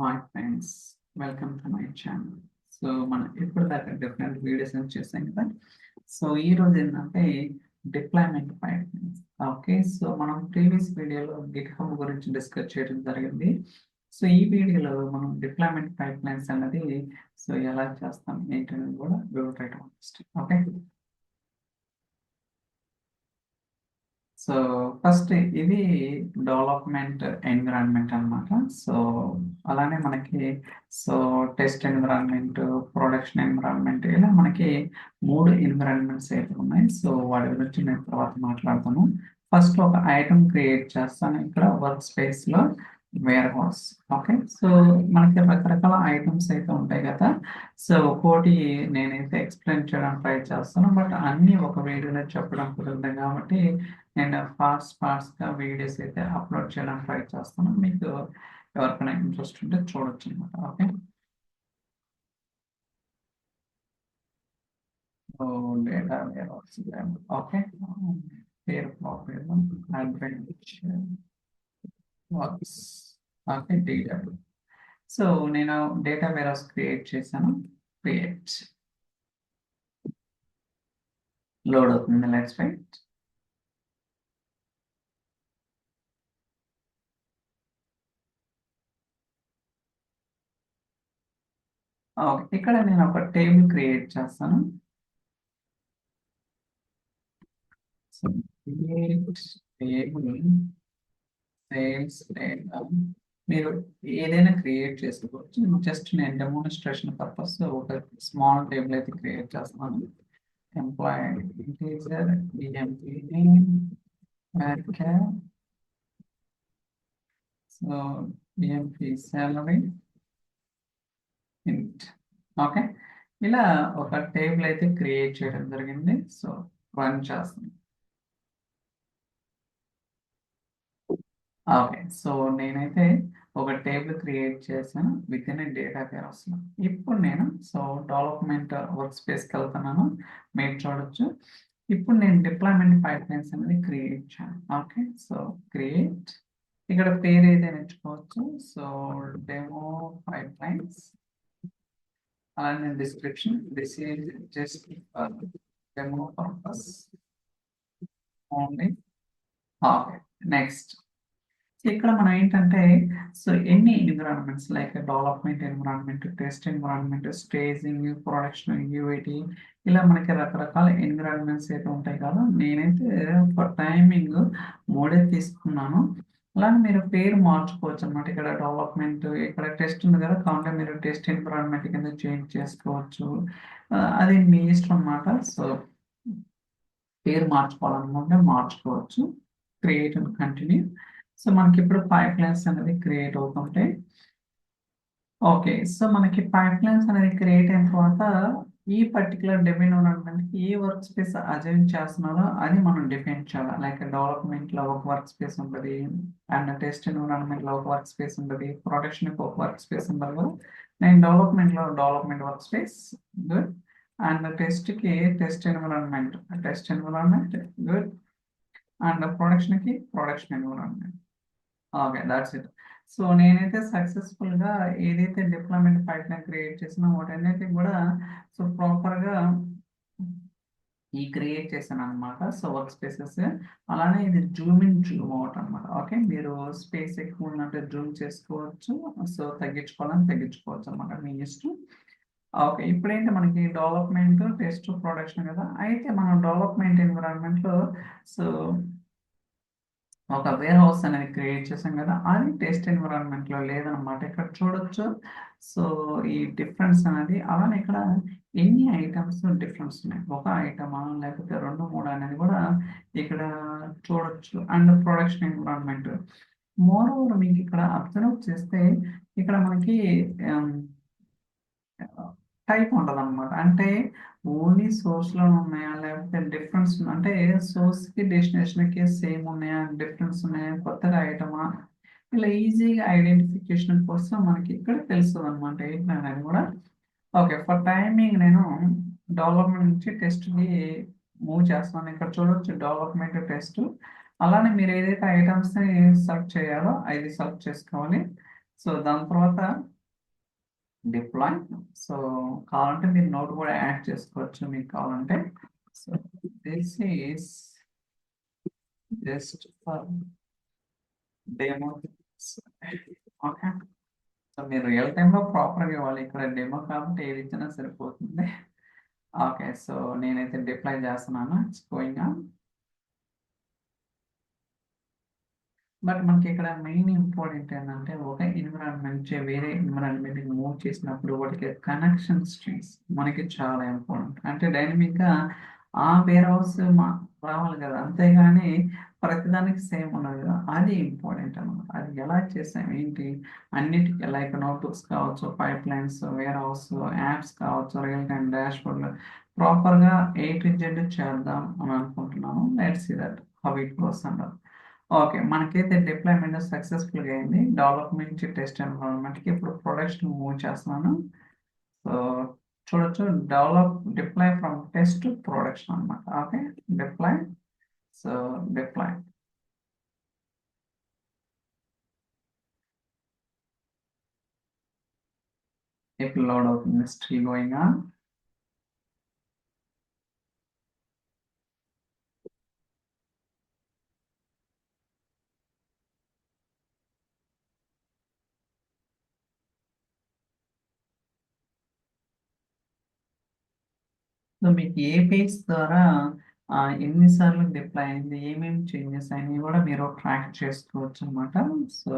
Hi friends, welcome to my channel. So మనం ఇప్పుడు దాకా డిఫరెంట్ వీడియోస్ చేసాం కదా. సో ఈ రోజు ఏంటంటే డిప్లాయ్మెంట్ పైప్లైన్స్. ఓకే, సో మనం ప్రీవియస్ వీడియోలో గిట్హబ్ గురించి డిస్కస్ చేయడం జరిగింది. సో ఈ వీడియోలో మనం డిప్లాయ్మెంట్ పైప్లైన్స్ అనేది సో ఎలా చేస్తాం ఏంటనేది కూడా వివరించడం. ఓకే, సో ఫస్ట్ ఇది డెవలప్మెంట్ ఎన్విరాన్మెంట్ అన్నమాట. సో అలానే మనకి so test environment, production environment, ఇలా మనకి 3 ఎన్విరాన్మెంట్స్ అయితే ఉన్నాయి. సో వాటి గురించి నేను తర్వాత మాట్లాడతాను. ఫస్ట్ ఒక ఐటమ్ క్రియేట్ చేస్తాను ఇక్కడ వర్క్ స్పేస్ లో, వేర్ హౌస్. ఓకే, సో మనకి రకరకాల ఐటమ్స్ అయితే ఉంటాయి కదా. సో ఒక్కోటి నేనైతే ఎక్స్ప్లెయిన్ చేయడానికి ట్రై చేస్తాను, బట్ అన్ని ఒక వీడియోలో చెప్పడం కుదరదు కాబట్టి నేను పార్ట్స్గా వీడియోస్ అయితే అప్లోడ్ చేయడానికి ట్రై చేస్తాను. మీకు ఎవరికైనా ఇంట్రెస్ట్ ఉంటే చూడొచ్చు అనమాట. Okay, so data warehouse. Okay, పేరు proper works. Okay, data. So నేను డేటా వేర్ హౌస్ క్రియేట్ చేశాను. క్రియేట్ లోడ్ అవుతుంది. Let's wait. ఓకే, ఇక్కడ నేను ఒక టేబుల్ క్రియేట్ చేస్తాను. సో టేబుల్ సేల్స్ డేటా మీరు ఏదైనా క్రియేట్ చేసుకోవచ్చు. జస్ట్ నేను డెమోన్స్ట్రేషన్ పర్పస్ ఒక స్మాల్ టేబుల్ అయితే క్రియేట్ చేస్తున్నాను. Employee integer DMP name varchar. So DMP salary int. Okay, ఇలా ఒక టేబుల్ అయితే క్రియేట్ చేయడం జరిగింది. సో రన్ చేస్తాను. ఓకే, సో నేనైతే ఒక టేబుల్ క్రియేట్ చేశాను with in data warehouse లో. ఇప్పుడు నేను సో డెవలప్మెంట్ వర్క్ స్పేస్కి వెళ్తున్నాను. మీరు చూడొచ్చు, ఇప్పుడు నేను డిప్లాయ్మెంట్ పైప్లైన్స్ అనేది క్రియేట్ చేయాలి. ఓకే, సో క్రియేట్, ఇక్కడ పేరు ఏదైనా ఎంచుకోవచ్చు. సో డెమో పైప్లైన్స్, అలానే description this is just for demo purpose only. Okay, next. ఇక్కడ మనం ఏంటంటే సో ఎన్ని environments like development environment, test environment, staging, production, UIT, ఇలా మనకి రకరకాల ఎన్విరాన్మెంట్స్ అయితే ఉంటాయి కదా. నేనైతే ఫర్ టైమింగ్ 3 తీసుకున్నాను. అలానే మీరు పేరు మార్చుకోవచ్చు అనమాట. ఇక్కడ డెవలప్మెంట్, ఇక్కడ టెస్ట్ ఉంది కదా, కాబట్టి మీరు టెస్ట్ ఎన్విరాన్మెంట్ కింద చేంజ్ చేసుకోవచ్చు. అది మీ ఇష్టం అన్నమాట. సో పేరు మార్చుకోవాలనుకుంటే మార్చుకోవచ్చు. Create and continue. సో మనకి ఇప్పుడు పైప్లైన్స్ అనేది క్రియేట్ అవుతుంటాయి. ఓకే, సో మనకి పైప్లైన్స్ అనేది క్రియేట్ అయిన తర్వాత ఈ పర్టికులర్ డిఫైన్ ఎన్విరాన్మెంట్కి ఏ వర్క్ స్పేస్ అజైన్ చేస్తున్నారో అది మనం డిఫైన్ చేయాలి. లైక్ డెవలప్మెంట్లో ఒక వర్క్ స్పేస్ ఉంటుంది, అండ్ టెస్ట్ ఎన్విరాన్మెంట్లో ఒక వర్క్ స్పేస్ ఉంటుంది, ప్రొడక్షన్కి ఒక వర్క్ స్పేస్ ఉంటుంది కదా. నేను డెవలప్మెంట్లో development work space good, and టెస్ట్కి టెస్ట్ ఎన్విరాన్మెంట్ గుడ్, అండ్ ప్రొడక్షన్కి production environment. Okay, that's it. So నేనైతే సక్సెస్ఫుల్గా ఏదైతే డిప్లాయ్మెంట్ పైప్లైన్ క్రియేట్ చేసినా వాటన్నిటికి కూడా సో ప్రాపర్గా ఈ క్రియేట్ చేశాను అనమాట. సో వర్క్ స్పేసెస్, అలానే ఇది జూమ్ ఇన్ జూమ్ అవుట్ అనమాట. ఓకే, మీరు స్పేస్ ఎక్కువ ఉన్నట్టు జూమ్ చేసుకోవచ్చు, సో తగ్గించుకోవాలని తగ్గించుకోవచ్చు అనమాట, మీ ఇష్టం. ఓకే, ఇప్పుడైతే మనకి డెవలప్మెంట్, టెస్ట్, ప్రొడక్షన్ కదా. అయితే మనం డెవలప్మెంట్ ఎన్విరాన్మెంట్లో సో ఒక వేర్ హౌస్ అనేది క్రియేట్ చేసాం కదా, అది టెస్ట్ ఎన్విరాన్మెంట్ లో లేదనమాట. ఇక్కడ చూడొచ్చు. సో ఈ డిఫరెన్స్ అనేది, అలానే ఇక్కడ ఎన్ని ఐటమ్స్ డిఫరెన్స్ ఉన్నాయి, ఒక ఐటమా లేకపోతే 2, 3 అనేది కూడా ఇక్కడ చూడొచ్చు. And production environment more over మీకు ఇక్కడ అబ్జర్వ్ చేస్తే ఇక్కడ మనకి టైప్ ఉంటుంది అనమాట. అంటే ఓన్లీ సోర్స్లో ఉన్నాయా లేకపోతే డిఫరెన్స్, అంటే సోర్స్కి డెస్టినేషన్కి సేమ్ ఉన్నాయా, డిఫరెన్స్ ఉన్నాయా, కొత్తగా ఐటమా, ఇలా ఈజీగా ఐడెంటిఫికేషన్ కోసం మనకి ఇక్కడ తెలుస్తుంది అనమాట ఏంటనేది కూడా. ఓకే, ఫర్ టైమింగ్ నేను డెవలప్మెంట్ నుంచి టెస్ట్కి మూవ్ చేస్తున్నాను. ఇక్కడ చూడవచ్చు డెవలప్మెంట్, టెస్ట్. అలానే మీరు ఏదైతే ఐటమ్స్ని సెలెక్ట్ చేయాలో అది సెలెక్ట్ చేసుకోవాలి. సో దాని తర్వాత డిప్లాయ్. సో కావాలంటే మీరు నోట్ కూడా యాడ్ చేసుకోవచ్చు మీకు కావాలంటే. So this is just for demo. Okay, so మీరు రియల్ టైంలో ప్రాపర్గా ఇవ్వాలి. ఇక్కడ డెమో కాబట్టి ఏది ఇచ్చినా సరిపోతుంది. ఓకే, సో నేనైతే డిప్లాయ్ చేస్తున్నాను. It's going on. బట్ మనకి ఇక్కడ మెయిన్ ఇంపార్టెంట్ ఏంటంటే ఒక ఎన్విరాన్మెంట్ నుంచి వేరే ఎన్విరాన్మెంట్ మూవ్ చేసినప్పుడు వాటికి కనెక్షన్ స్ట్రీమ్స్ మనకి చాలా ఇంపార్టెంట్. అంటే డైనమిక్గా ఆ వేర్ హౌస్ రావాలి కదా, అంతేగాని ప్రతిదానికి సేమ్ ఉండదు కదా, అది ఇంపార్టెంట్ అనమాట. అది ఎలా చేసాం ఏంటి అన్నిటికీ, లైక్ నోట్బుక్స్ కావచ్చు, pipelines, warehouse, apps కావచ్చు, రియల్ టైమ్ డాష్ బోర్డ్ ప్రాపర్గా A to Z చేద్దాం అని అనుకుంటున్నాను. Let's see that how it goes అన్నారు. ఓకే, మనకైతే డిప్లాయ్మెంట్ సక్సెస్ఫుల్గా అయింది. డెవలప్మెంట్ నుంచి టెస్ట్ ఎన్విరాన్మెంట్కి ఇప్పుడు ప్రొడక్షన్ మూవ్ చేస్తున్నాను. సో చూడొచ్చు, deploy from test to production అనమాట. Okay, deploy. సో డిప్లాయ్ ఇప్పుడు లోడ్ అవుతుంది, స్టిల్ గోయింగ్ ఆన్. సో మీకు ఏ పేజ్ ద్వారా ఎన్నిసార్లు డిప్లాయ్ అయింది, ఏమేమి చేంజెస్ అయినాయి కూడా మీరు ట్రాక్ చేసుకోవచ్చు అనమాట. సో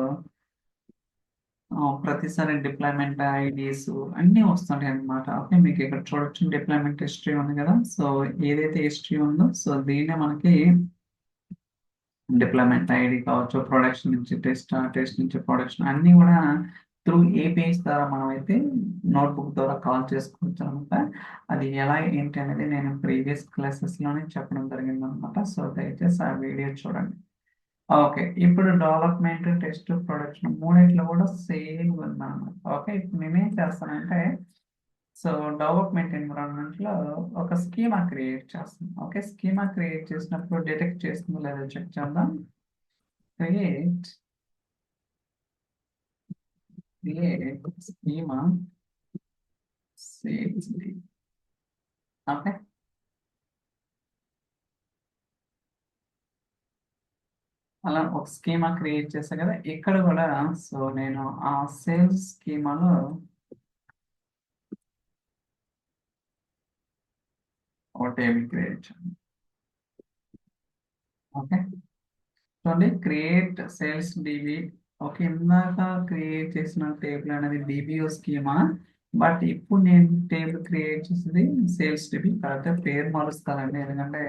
ప్రతిసారి డిప్లాయ్మెంట్ ఐడీస్ అన్నీ వస్తుంటాయి అనమాట. ఓకే, మీకు ఇక్కడ చూడొచ్చు డిప్లాయ్మెంట్ హిస్టరీ ఉంది కదా. సో ఏదైతే హిస్టరీ ఉందో సో దీన్నే మనకి డిప్లాయ్మెంట్ ఐడి కావచ్చు, ప్రొడక్షన్ నుంచి టెస్ట్, టెస్ట్ నుంచి ప్రొడక్షన్ అన్నీ కూడా త్రూ ఏపీఐస్ ద్వారా మనం అయితే నోట్బుక్ ద్వారా కాల్ చేసుకోవచ్చు అనమాట. అది ఎలా ఏంటి అనేది నేను ప్రీవియస్ క్లాసెస్లోనే చెప్పడం జరిగింది అనమాట. సో దయచేసి ఆ వీడియో చూడండి. ఓకే, ఇప్పుడు డెవలప్మెంట్, టెస్ట్, ప్రొడక్షన్ మూడిట్లో కూడా సేమ్ ఉందన్నమాట. ఓకే, ఇప్పుడు నేనేం చేస్తానంటే సో డెవలప్మెంట్ ఎన్విరాన్మెంట్ లో ఒక స్కీమా క్రియేట్ చేస్తాను. ఓకే, స్కీమా క్రియేట్ చేసినప్పుడు డిటెక్ట్ చేస్తుందో లేదో చెక్ చేద్దాం. Create schema sales. ఓకే, అలా ఒక స్కీమా క్రియేట్ చేస్తాను కదా. ఇక్కడ కూడా సో నేను ఆ సేల్స్ స్కీమాలో ఒక టేబుల్ క్రియేట్ చేయాలి. ఓకే, చూడండి, క్రియేట్ సేల్స్ డిబి. ఓకే, ఇందాక క్రియేట్ చేసిన టేబుల్ అనేది డిబిఓ స్కీమా. బట్ ఇప్పుడు నేను టేబుల్ క్రియేట్ చేసింది సేల్స్ డిబి. కాకపోతే పేరు మారుస్తానండి, ఎందుకంటే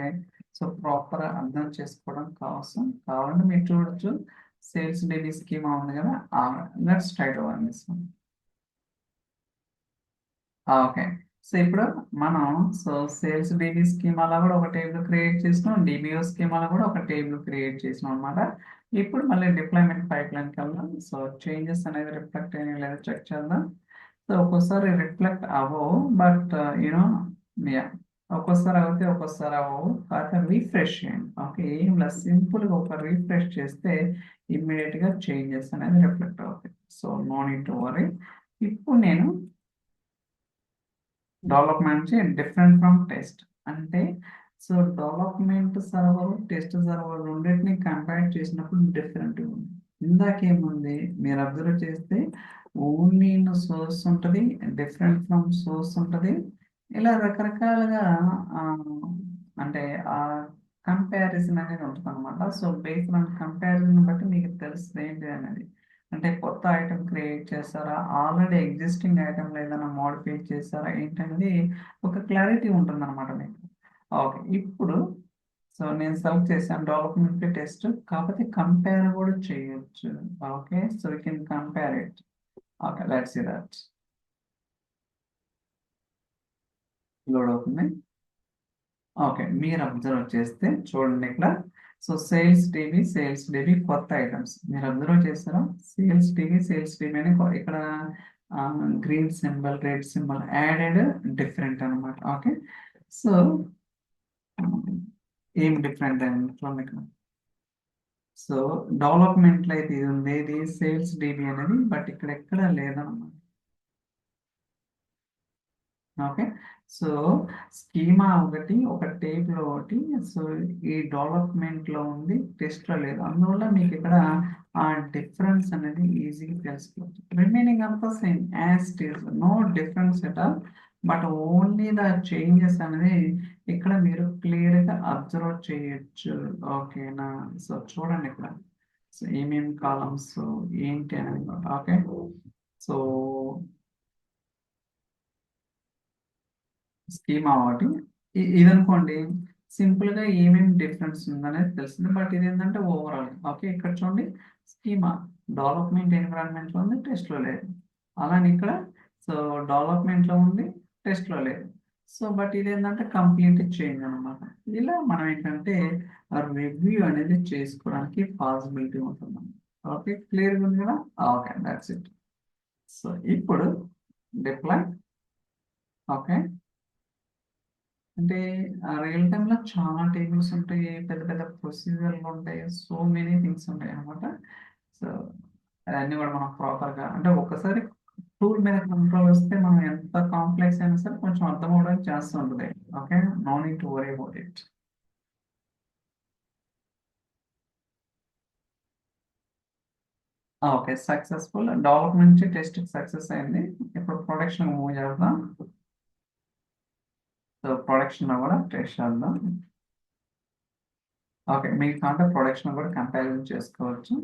సో ప్రాపర్ అర్థం చేసుకోవడం కోసం. కావాలంటే మీరు చూడొచ్చు, సేల్స్ డిబి స్కీమా ఉంది కదా, let's try to run this one. Okay, so ఇప్పుడు మనం సో సేల్స్ డిబి స్కీమాలో కూడా ఒక టేబుల్ క్రియేట్ చేసినాం, డిబిఓ స్కీమాలో కూడా ఒక టేబుల్ క్రియేట్ చేసినాం అనమాట. ఇప్పుడు మళ్ళీ డిప్లాయ్మెంట్ పైప్ లైన్కి వెళ్దాం. సో చేంజెస్ అనేది రిఫ్లెక్ట్ అయినా లేదా చెక్ చేద్దాం. సో ఒక్కోసారి రిఫ్లెక్ట్ అవ్వవు, బట్ యూనో యా, ఒక్కోసారి అవుతాయి, ఒక్కోసారి అవ్వవు. కాకపోతే రీఫ్రెష్ చేయండి. ఓకే, ఏం లేదు, సింపుల్గా ఒక రీఫ్రెష్ చేస్తే ఇమ్మీడియట్గా చేంజెస్ అనేది రిఫ్లెక్ట్ అవుతాయి. So no need to worry. ఇప్పుడు నేను డెవలప్మెంట్ డిఫరెంట్ ఫ్రమ్ టెస్ట్ అంటే so development server, test server రెండింటిని కంపేర్ చేసినప్పుడు డిఫరెంట్ ఉంది. ఇందాకేముంది మీరు అబ్జర్వ్ చేస్తే ఓన్లీ సోర్స్ ఉంటుంది, డిఫరెంట్ ఫ్రమ్ సోర్స్ ఉంటుంది, ఇలా రకరకాలుగా ఆ, అంటే ఆ కంపారిజన్ అనేది ఉంటుంది అనమాట. సో బేస్డ్ ఆన్ కంపారిజన్ బట్టి మీకు తెలుస్తుంది ఏంటి అనేది. అంటే కొత్త ఐటమ్ క్రియేట్ చేస్తారా, ఆల్రెడీ ఎగ్జిస్టింగ్ ఐటమ్ ఏదైనా మోడిఫై చేస్తారా ఏంటనేది ఒక క్లారిటీ ఉంటుంది అనమాట మీకు. ఓకే, ఇప్పుడు సో నేను సెలెక్ట్ చేశాను డెవలప్మెంట్ టెస్ట్, కాకపోతే కంపేర్ కూడా చేయొచ్చు. Okay, so we can compare it. Okay, let's see that. Load అవుతుంది. ఓకే, మీరు అబ్జర్వ్ చేస్తే చూడండి ఇక్కడ. సో సేల్స్ డేబీ కొత్త ఐటమ్స్ మీరు అబ్జర్వ్ చేస్తారా, సేల్స్ డేబీ అని ఇక్కడ green symbol, red symbol added different అనమాట. ఓకే, సో ఏం డిఫరెంట్ అయింది చూడండి ఇక్కడ. సో డెవలప్మెంట్లో అయితే ఇది ఉంది, ఇది సేల్స్ డీబీ అనేది, బట్ ఇక్కడ ఎక్కడ లేదన్నమాట. ఓకే. సో స్కీమా ఒకటి, ఒక టేబుల్ ఒకటి. సో ఈ డెవలప్మెంట్లో ఉంది, టెస్ట్లో లేదు. అందువల్ల మీకు ఇక్కడ ఆ డిఫరెన్స్ అనేది ఈజీగా తెలుసుకోవచ్చు. రిమైనింగ్ అంతా same as it is, no difference at all. But only the changes అనేది ఇక్కడ మీరు క్లియర్గా అబ్జర్వ్ చేయొచ్చు. ఓకేనా? సో చూడండి ఇక్కడ, సో ఏమేమి కాలమ్స్ ఏంటి అనేది. ఓకే. సో స్కీమా ఒకటి ఇదనుకోండి, సింపుల్ గా ఏమేమి డిఫరెన్స్ ఉందనేది తెలిసింది. బట్ ఇది ఏంటంటే ఓవరాల్. ఓకే, ఇక్కడ చూడండి, స్కీమా డెవలప్మెంట్ ఎన్విరాన్మెంట్ లో ఉంది, టెస్ట్ లో లేదు. అలానే ఇక్కడ సో డెవలప్మెంట్ లో ఉంది, టెస్ట్ లో లేదు. సో బట్ ఇది ఏంటంటే కంప్లీట్ చేంజ్ అనమాట. ఇలా మనం ఏంటంటే రివ్యూ అనేది చేసుకోవడానికి పాసిబిలిటీ ఉంటుంది. ఓకే, క్లియర్గా ఉంది కదా? Okay, that's it. సో ఇప్పుడు డిప్లాయ్. ఓకే, అంటే రియల్ టైంలో చాలా టేబుల్స్ ఉంటాయి, పెద్ద పెద్ద ప్రొసీజర్లు ఉంటాయి, సో మెనీ థింగ్స్ ఉంటాయి అనమాట. సో అవన్నీ కూడా మనం ప్రాపర్గా, అంటే ఒక్కసారి టూల్ మీద కంట్రోల్ వస్తే మనం ఎంత కాంప్లెక్స్ అయినా సరే కొంచెం అర్థం అవడానికి చేస్తూ ఉంటుంది. Okay, no need to worry about it. Okay, successful development నుంచి టెస్ట్ సక్సెస్ అయింది. ఇప్పుడు ప్రొడక్షన్ మూవ్ చేద్దాం. సో ప్రొడక్షన్ కూడా టెస్ట్ చేద్దాం. ఓకే, మీకు అంటే ప్రొడక్షన్ కూడా కంపారిజన్ చేసుకోవచ్చు.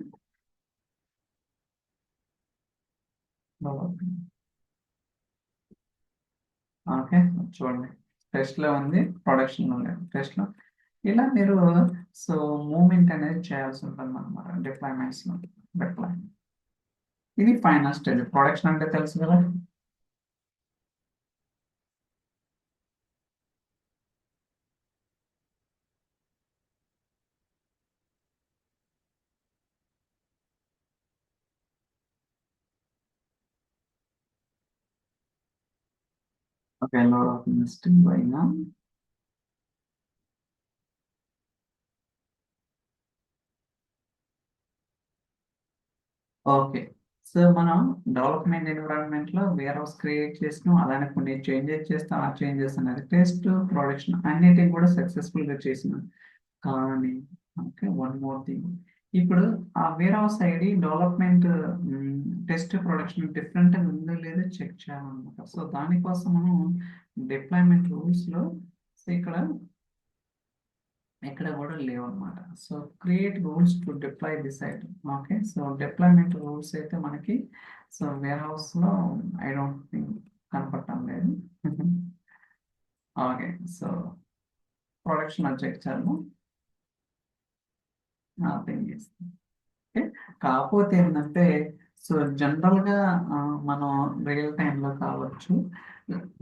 ఓకే, చూడండి, టెస్ట్లో ఉంది, ప్రొడక్షన్లో లేదు. టెస్ట్లో ఇలా మీరు సో మూమెంట్ అనేది చేయాల్సి ఉంటుంది అనమాట డిప్లాయ్మెంట్స్లో. డిప్లాయ్ ఇది ఫైనల్ స్టేజ్. ప్రొడక్షన్ అంటే తెలుసు కదా. ఓకే, లోడ్ ఆఫ్ ఇన్వెస్టింగ్ పోయినా. ఓకే, సో మనం డెవలప్మెంట్ ఎన్విరాన్మెంట్ లో వేర్ హౌస్ క్రియేట్ చేసినాం, అలానే కొన్ని చేంజెస్ చేస్తాం. ఆ చేంజెస్ అనేది టెస్ట్, ప్రొడక్షన్ అన్నిటిని కూడా సక్సెస్ఫుల్ గా చేసినాం. కానీ ఓకే, వన్ మోర్ థింగ్. ఇప్పుడు ఆ warehouse ID development, test, production different ఉందో లేదో చెక్ చేయాలన్నమాట. సో దానికోసం మనం డిప్లాయ్మెంట్ రూల్స్ లో సో ఇక్కడ కూడా లేవు అనమాట. So create rules to deploy this item. Okay, so deployment rules అయితే మనకి సో వేర్ హౌస్ లో ఐ డోంట్ థింక్ కనపడటం లేదు. ఓకే, సో ప్రొడక్షన్ చెక్ చేద్దాం. థింగ్ చేస్తాం. ఓకే, కాకపోతే ఏంటంటే సో జనరల్గా మనం రియల్ టైంలో కావచ్చు,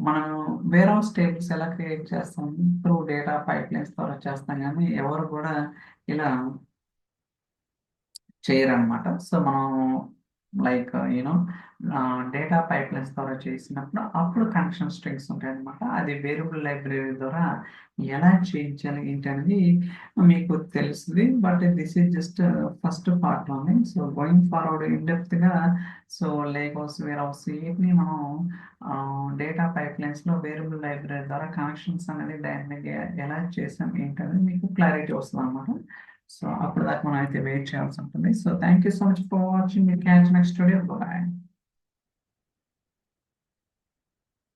మనం వేర్ హౌస్ టేబుల్స్ ఎలా క్రియేట్ చేస్తాం, త్రూ డేటా పైప్ లైన్స్ ద్వారా చేస్తాం, కానీ ఎవరు కూడా ఇలా చేయరనమాట. సో మనం లైక్ యూనో డేటా పైప్లైన్స్ ద్వారా చేసినప్పుడు అప్పుడు కనెక్షన్ స్ట్రింగ్స్ ఉంటాయి అనమాట. అది వేరియబుల్ లైబ్రరీ ద్వారా ఎలా చేయించాలి ఏంటి అనేది మీకు తెలుస్తుంది. But this is just first part only. So going forward in డెప్త్గా so lakehouse, warehouse వీటిని మనం డేటా పైప్లైన్స్లో వేరియబుల్ లైబ్రరీ ద్వారా కనెక్షన్స్ అనేది డైనమిక్గా ఎలా చేసాం ఏంటి అనేది మీకు క్లారిటీ వస్తుంది అనమాట. సో అప్పుడు దాకా మనం అయితే వెయిట్ చేయాల్సి ఉంటుంది. So thank you so much for watching. మీ క్యాచ్ నెక్స్ట్ వీడియో. బాయ్.